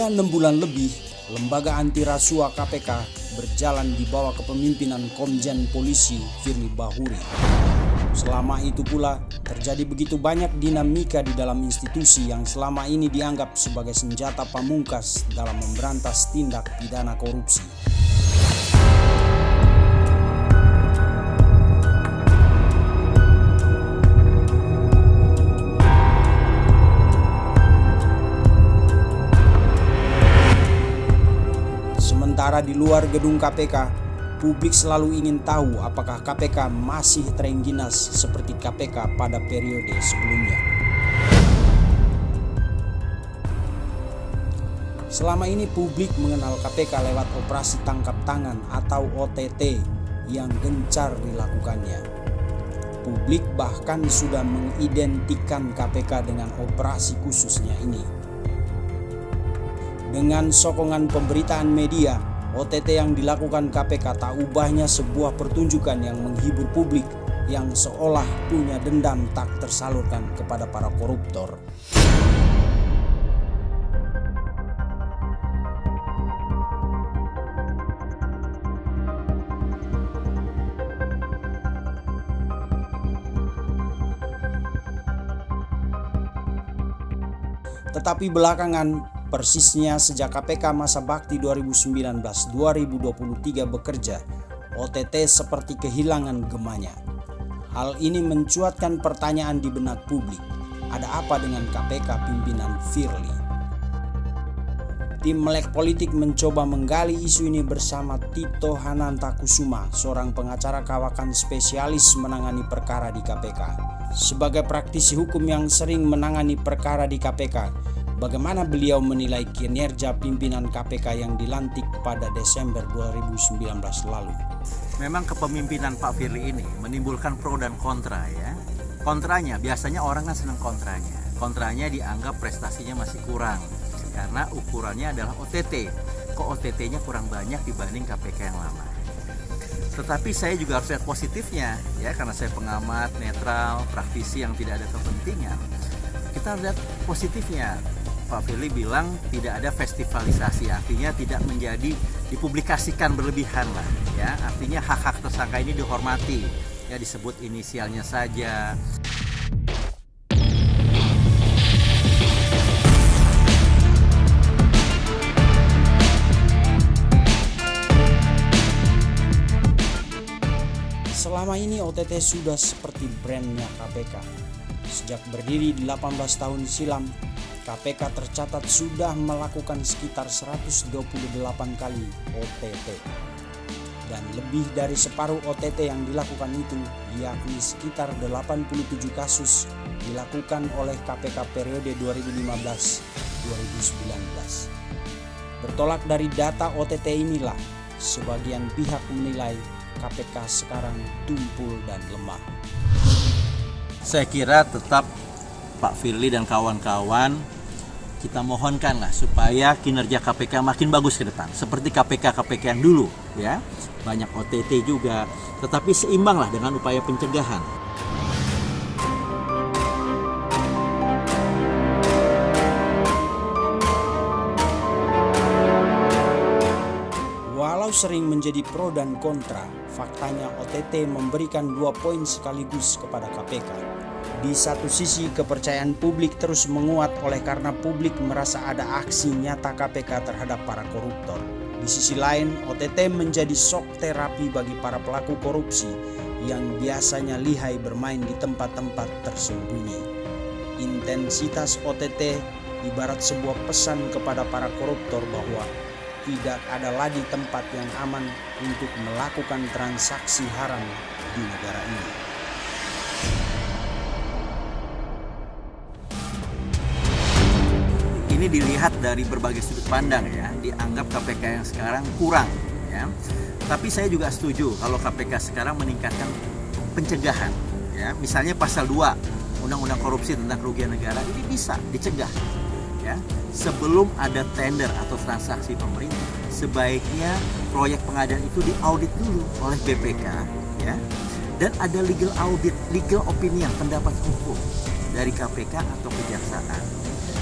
Sudah 6 bulan lebih, lembaga anti rasuah KPK berjalan di bawah kepemimpinan Komjen Polisi Firly Bahuri. Selama itu pula, terjadi begitu banyak dinamika di dalam institusi yang selama ini dianggap sebagai senjata pamungkas dalam memberantas tindak pidana korupsi. Sementara di luar gedung KPK, publik selalu ingin tahu apakah KPK masih terengginas seperti KPK pada periode sebelumnya. Selama ini publik mengenal KPK lewat operasi tangkap tangan atau OTT yang gencar dilakukannya. Publik bahkan sudah mengidentikan KPK dengan operasi khususnya ini. Dengan sokongan pemberitaan media, OTT yang dilakukan KPK tak ubahnya sebuah pertunjukan yang menghibur publik yang seolah punya dendam tak tersalurkan kepada para koruptor. Tetapi belakangan, persisnya sejak KPK masa bakti 2019-2023 bekerja, OTT seperti kehilangan gemanya. Hal ini mencuatkan pertanyaan di benak publik, ada apa dengan KPK pimpinan Firly? Tim Melek Politik mencoba menggali isu ini bersama Tito Hanantakusuma, seorang pengacara kawakan spesialis menangani perkara di KPK. Sebagai praktisi hukum yang sering menangani perkara di KPK, bagaimana beliau menilai kinerja pimpinan KPK yang dilantik pada Desember 2019 lalu? Memang kepemimpinan Pak Firly ini menimbulkan pro dan kontra ya. Kontranya, biasanya orang kan senang kontranya. Kontranya dianggap prestasinya masih kurang karena ukurannya adalah OTT. Kok OTT-nya kurang banyak dibanding KPK yang lama. Tetapi saya juga harus lihat positifnya ya, karena saya pengamat netral, praktisi yang tidak ada kepentingan. Kita lihat positifnya. Pak Firly bilang tidak ada festivalisasi, artinya tidak menjadi dipublikasikan berlebihan lah ya, artinya hak-hak tersangka ini dihormati ya, disebut inisialnya saja. Selama ini OTT sudah seperti brandnya KPK. Sejak berdiri 18 tahun silam, KPK tercatat sudah melakukan sekitar 128 kali OTT. Dan lebih dari separuh OTT yang dilakukan itu, yakni sekitar 87 kasus, dilakukan oleh KPK periode 2015-2019. Bertolak dari data OTT inilah, sebagian pihak menilai KPK sekarang tumpul dan lemah. Saya kira tetap Pak Firly dan kawan-kawan kita mohonkanlah supaya kinerja KPK makin bagus ke depan. Seperti KPK yang dulu ya, banyak OTT juga, tetapi seimbanglah dengan upaya pencegahan. Walau sering menjadi pro dan kontra, faktanya OTT memberikan 2 poin sekaligus kepada KPK. Di satu sisi, kepercayaan publik terus menguat oleh karena publik merasa ada aksi nyata KPK terhadap para koruptor. Di sisi lain, OTT menjadi shock terapi bagi para pelaku korupsi yang biasanya lihai bermain di tempat-tempat tersembunyi. Intensitas OTT ibarat sebuah pesan kepada para koruptor bahwa tidak ada lagi tempat yang aman untuk melakukan transaksi haram di negara ini. Ini dilihat dari berbagai sudut pandang ya, dianggap KPK yang sekarang kurang ya. Tapi saya juga setuju kalau KPK sekarang meningkatkan pencegahan ya. Misalnya pasal 2 Undang-Undang Korupsi tentang Kerugian Negara ini bisa dicegah ya. Sebelum ada tender atau transaksi pemerintah, sebaiknya proyek pengadaan itu diaudit dulu oleh BPK ya. Dan ada legal audit, legal opinion, pendapat hukum dari KPK atau kejaksaan.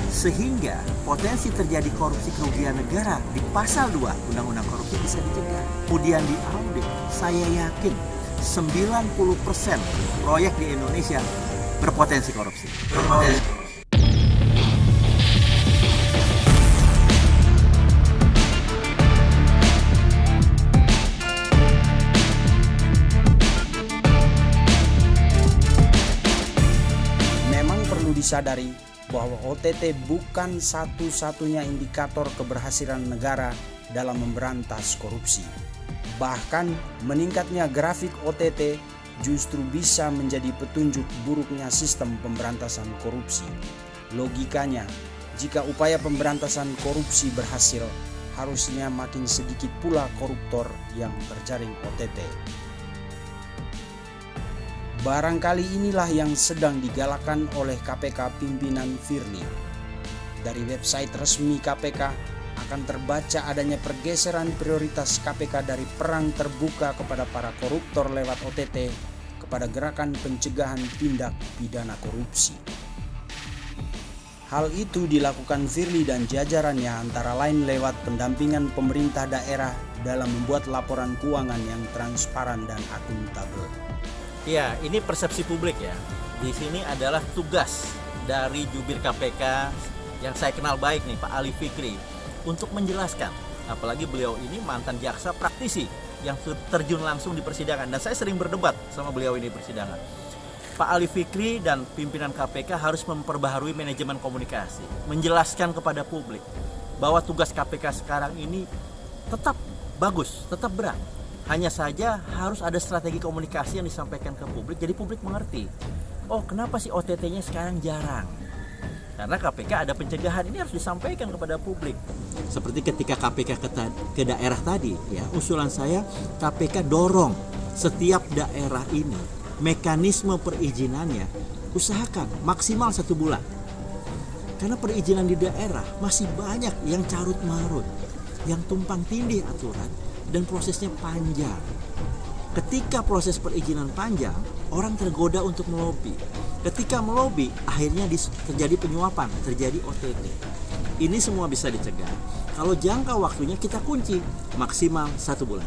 Sehingga potensi terjadi korupsi kerugian negara di pasal 2 Undang-Undang Korupsi bisa dicegah. Kemudian di audit, saya yakin 90% proyek di Indonesia berpotensi korupsi. Memang perlu disadari bahwa OTT bukan satu-satunya indikator keberhasilan negara dalam memberantas korupsi. Bahkan meningkatnya grafik OTT justru bisa menjadi petunjuk buruknya sistem pemberantasan korupsi. Logikanya, jika upaya pemberantasan korupsi berhasil, harusnya makin sedikit pula koruptor yang terjaring OTT. Barangkali inilah yang sedang digalakan oleh KPK pimpinan Firly. Dari website resmi KPK akan terbaca adanya pergeseran prioritas KPK dari perang terbuka kepada para koruptor lewat OTT kepada gerakan pencegahan tindak pidana korupsi. Hal itu dilakukan Firly dan jajarannya antara lain lewat pendampingan pemerintah daerah dalam membuat laporan keuangan yang transparan dan akuntabel. Ya, ini persepsi publik ya. Di sini adalah tugas dari jubir KPK yang saya kenal baik nih, Pak Ali Fikri, untuk menjelaskan. Apalagi beliau ini mantan jaksa praktisi yang terjun langsung di persidangan. Dan saya sering berdebat sama beliau ini di persidangan. Pak Ali Fikri dan pimpinan KPK harus memperbaharui manajemen komunikasi. Menjelaskan kepada publik bahwa tugas KPK sekarang ini tetap bagus, tetap berat. Hanya saja harus ada strategi komunikasi yang disampaikan ke publik, jadi publik mengerti. Oh, kenapa sih OTT-nya sekarang jarang? Karena KPK ada pencegahan, ini harus disampaikan kepada publik. Seperti ketika KPK ke daerah tadi, ya, usulan saya KPK dorong setiap daerah ini mekanisme perizinannya usahakan maksimal 1 bulan. Karena perizinan di daerah masih banyak yang carut marut, yang tumpang tindih aturan, dan prosesnya panjang. Ketika proses perizinan panjang, orang tergoda untuk melobi. Ketika melobi, akhirnya terjadi penyuapan, terjadi OTT. Ini semua bisa dicegah kalau jangka waktunya kita kunci maksimal 1 bulan.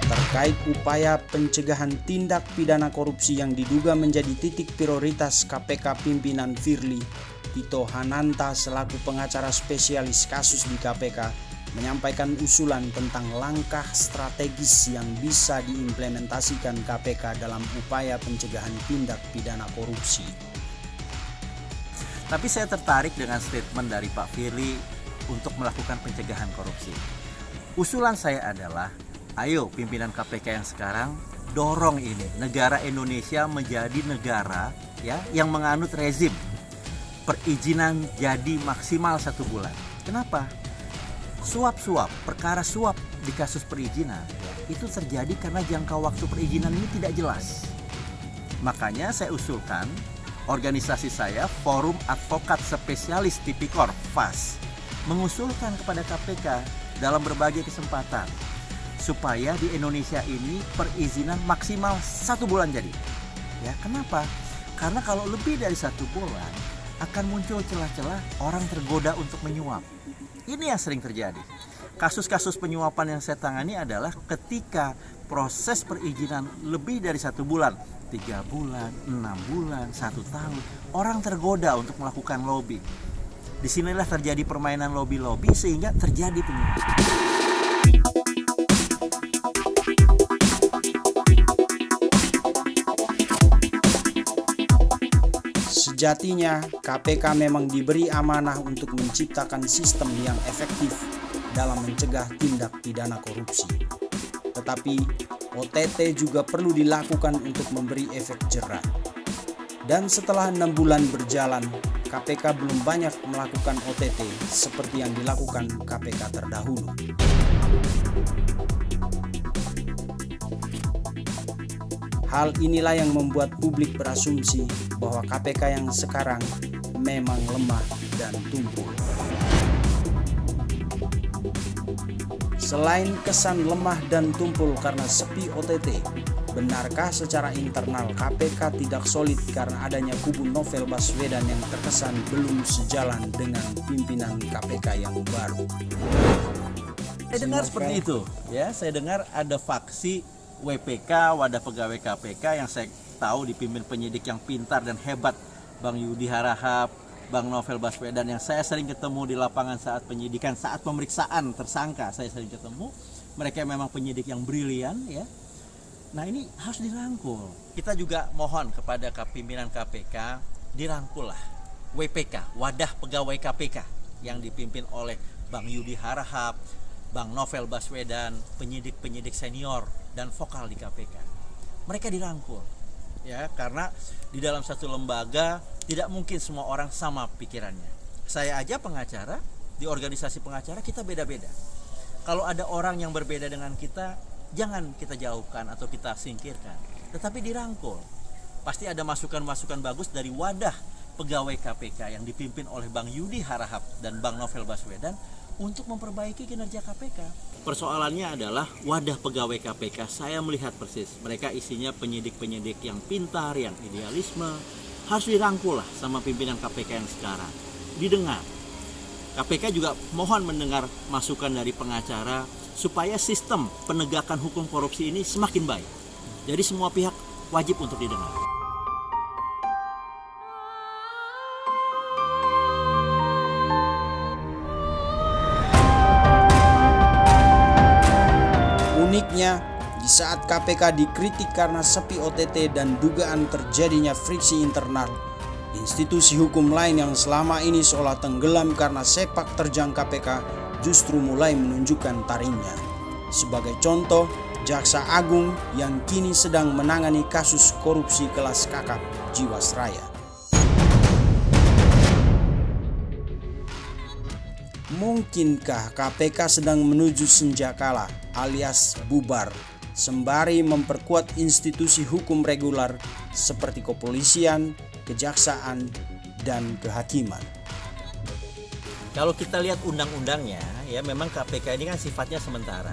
Terkait upaya pencegahan tindak pidana korupsi yang diduga menjadi titik prioritas KPK pimpinan Firly, Tito Hananta selaku pengacara spesialis kasus di KPK menyampaikan usulan tentang langkah strategis yang bisa diimplementasikan KPK dalam upaya pencegahan tindak pidana korupsi. Tapi saya tertarik dengan statement dari Pak Firly untuk melakukan pencegahan korupsi. Usulan saya adalah, ayo pimpinan KPK yang sekarang dorong ini negara Indonesia menjadi negara ya yang menganut rezim perizinan jadi maksimal 1 bulan. Kenapa? Suap-suap, perkara suap di kasus perizinan ya, itu terjadi karena jangka waktu perizinan ini tidak jelas. Makanya saya usulkan organisasi saya, Forum Advokat Spesialis Tipikor (FAS), mengusulkan kepada KPK dalam berbagai kesempatan supaya di Indonesia ini perizinan maksimal 1 bulan jadi. Ya, kenapa? Karena kalau lebih dari 1 bulan akan muncul celah-celah orang tergoda untuk menyuap. Ini yang sering terjadi. Kasus-kasus penyuapan yang saya tangani adalah ketika proses perizinan lebih dari 1 bulan, 3 bulan, 6 bulan, 1 tahun, orang tergoda untuk melakukan lobby. Disinilah terjadi permainan lobby-lobby sehingga terjadi penyuapan. Sejatinya, KPK memang diberi amanah untuk menciptakan sistem yang efektif dalam mencegah tindak pidana korupsi. Tetapi, OTT juga perlu dilakukan untuk memberi efek jera. Dan setelah 6 bulan berjalan, KPK belum banyak melakukan OTT seperti yang dilakukan KPK terdahulu. Hal inilah yang membuat publik berasumsi bahwa KPK yang sekarang memang lemah dan tumpul. Selain kesan lemah dan tumpul karena sepi OTT, benarkah secara internal KPK tidak solid karena adanya kubu Novel Baswedan yang terkesan belum sejalan dengan pimpinan KPK yang baru? Saya dengar seperti itu, ya. Saya dengar ada faksi WPK, Wadah Pegawai KPK, yang saya tahu dipimpin penyidik yang pintar dan hebat, Bang Yudi Harahap, Bang Novel Baswedan, yang saya sering ketemu di lapangan saat penyidikan, saat pemeriksaan tersangka saya sering ketemu. Mereka memang penyidik yang brilian, ya. Nah, ini harus dirangkul. Kita juga mohon kepada pimpinan KPK, dirangkullah WPK, Wadah Pegawai KPK, yang dipimpin oleh Bang Yudi Harahap, Bang Novel Baswedan, penyidik-penyidik senior dan vokal di KPK. Mereka dirangkul, ya, karena di dalam satu lembaga tidak mungkin semua orang sama pikirannya. Saya aja pengacara, di organisasi pengacara kita beda-beda. Kalau ada orang yang berbeda dengan kita, jangan kita jauhkan atau kita singkirkan, tetapi dirangkul. Pasti ada masukan-masukan bagus dari Wadah Pegawai KPK yang dipimpin oleh Bang Yudi Harahap dan Bang Novel Baswedan untuk memperbaiki kinerja KPK. Persoalannya adalah Wadah Pegawai KPK, saya melihat persis, mereka isinya penyidik-penyidik yang pintar, yang idealisme. Harus dirangkul lah sama pimpinan KPK yang sekarang, didengar. KPK juga mohon mendengar masukan dari pengacara supaya sistem penegakan hukum korupsi ini semakin baik. Jadi semua pihak wajib untuk didengar. Uniknya, di saat KPK dikritik karena sepi OTT dan dugaan terjadinya friksi internal, institusi hukum lain yang selama ini seolah tenggelam karena sepak terjang KPK justru mulai menunjukkan taringnya. Sebagai contoh, Jaksa Agung yang kini sedang menangani kasus korupsi kelas kakap Jiwasraya. Mungkinkah KPK sedang menuju senjakala alias bubar, sembari memperkuat institusi hukum reguler seperti kepolisian, kejaksaan, dan kehakiman? Kalau kita lihat undang-undangnya, ya, memang KPK ini kan sifatnya sementara.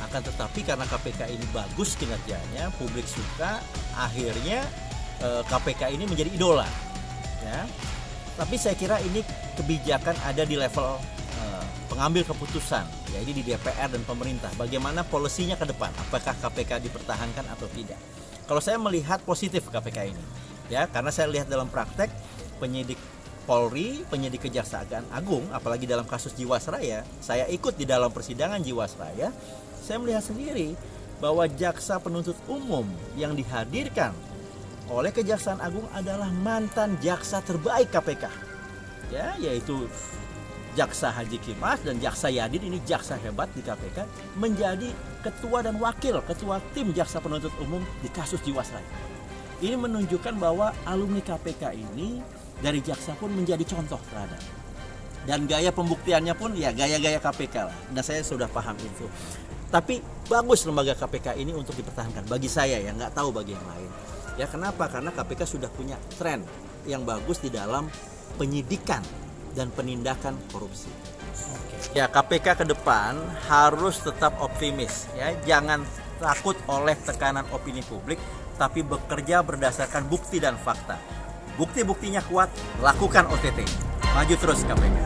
Akan tetapi karena KPK ini bagus kinerjanya, publik suka, akhirnya KPK ini menjadi idola, ya. Tapi saya kira ini kebijakan ada di level pengambil keputusan, yaitu di DPR dan pemerintah. Bagaimana polisinya ke depan? Apakah KPK dipertahankan atau tidak? Kalau saya melihat positif KPK ini, ya, karena saya lihat dalam praktek penyidik Polri, penyidik Kejaksaan Agung, apalagi dalam kasus Jiwasraya, saya ikut di dalam persidangan Jiwasraya, saya melihat sendiri bahwa jaksa penuntut umum yang dihadirkan oleh Kejaksaan Agung adalah mantan jaksa terbaik KPK, ya, yaitu Jaksa Haji Kimas dan Jaksa Yadin, ini jaksa hebat di KPK, menjadi ketua dan wakil ketua tim jaksa penuntut umum di kasus Jiwasraya. Ini menunjukkan bahwa alumni KPK ini dari jaksa pun menjadi contoh terhadap. Dan gaya pembuktiannya pun ya gaya-gaya KPK lah. Dan saya sudah paham itu. Tapi bagus lembaga KPK ini untuk dipertahankan. Bagi saya ya, nggak tahu bagi yang lain. Ya, kenapa? Karena KPK sudah punya tren yang bagus di dalam penyidikan dan penindakan korupsi. Ya, KPK ke depan harus tetap optimis, ya. Jangan takut oleh tekanan opini publik, tapi bekerja berdasarkan bukti dan fakta. Bukti-buktinya kuat, lakukan OTT. Maju terus KPK.